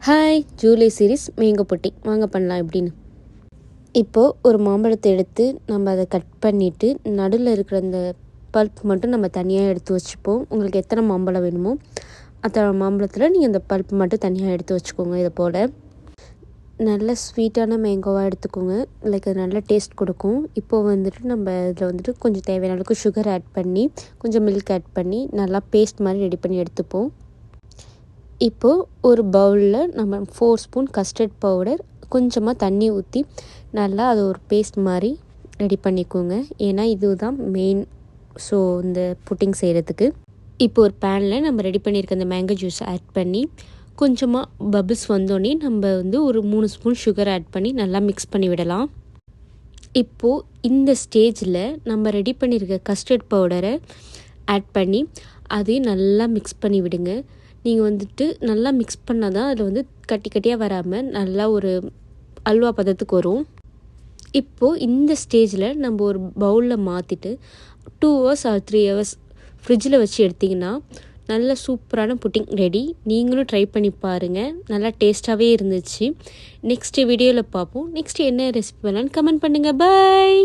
Hi Julie series mango pudding வாங்க பண்ணலாம் எப்படின்னு. இப்போது ஒரு மாம்பழத்தை எடுத்து நம்ம அதை கட் பண்ணிவிட்டு நடுவில் இருக்கிற அந்த பல்ப் மட்டும் நம்ம தனியாக எடுத்து வச்சுப்போம். உங்களுக்கு எத்தனை மாம்பழம் வேணுமோ அத்தனை மாம்பழத்தில் நீங்கள் அந்த பல்ப் மட்டும் தனியாக எடுத்து வச்சுக்கோங்க. இதை போல் நல்ல ஸ்வீட்டான மேங்கோவாக எடுத்துக்கோங்க. லைக் அது நல்ல டேஸ்ட் கொடுக்கும். இப்போது நம்ம இதில் கொஞ்சம் தேவையான அளவுக்கு சுகர் ஆட் பண்ணி கொஞ்சம் மில்க் ஆட் பண்ணி நல்லா பேஸ்ட் மாதிரி ரெடி பண்ணி எடுத்துப்போம். இப்போது ஒரு பவுலில் நம்ம 4 ஸ்பூன் கஸ்டர்ட் பவுடர் கொஞ்சமாக தண்ணி ஊற்றி நல்லா அது ஒரு பேஸ்ட் மாதிரி ரெடி பண்ணிக்கோங்க. ஏன்னா இதுதான் மெயின் இந்த புட்டிங் செய்கிறதுக்கு. இப்போ ஒரு பேனில் நம்ம ரெடி பண்ணியிருக்க அந்த மேங்கோ ஜூஸ் ஆட் பண்ணி கொஞ்சமாக பபிள்ஸ் வந்தோடனே நம்ம ஒரு 3 ஸ்பூன் சுகர் ஆட் பண்ணி நல்லா மிக்ஸ் பண்ணி விடலாம். இப்போது இந்த ஸ்டேஜில் நம்ம ரெடி பண்ணியிருக்க கஸ்டர்ட் பவுடரை ஆட் பண்ணி அதையும் நல்லா மிக்ஸ் பண்ணி விடுங்க. நீங்கள் நல்லா மிக்ஸ் பண்ணால் தான் அதில் கட்டி கட்டியாக வராமல் நல்லா ஒரு அல்வா பதத்துக்கு வரும். இப்போது இந்த ஸ்டேஜில் நம்ம ஒரு பவுலில் மாற்றிட்டு 2 hours or 3 hours ஃப்ரிட்ஜில் வச்சு எடுத்திங்கன்னா நல்ல சூப்பரான புட்டிங் ரெடி. நீங்களும் ட்ரை பண்ணி பாருங்கள். நல்லா டேஸ்ட்டாகவே இருந்துச்சு. நெக்ஸ்ட் வீடியோவில் பார்ப்போம். நெக்ஸ்ட் என்ன ரெசிபி பண்ணலான்னு கமெண்ட் பண்ணுங்கள். பாய்.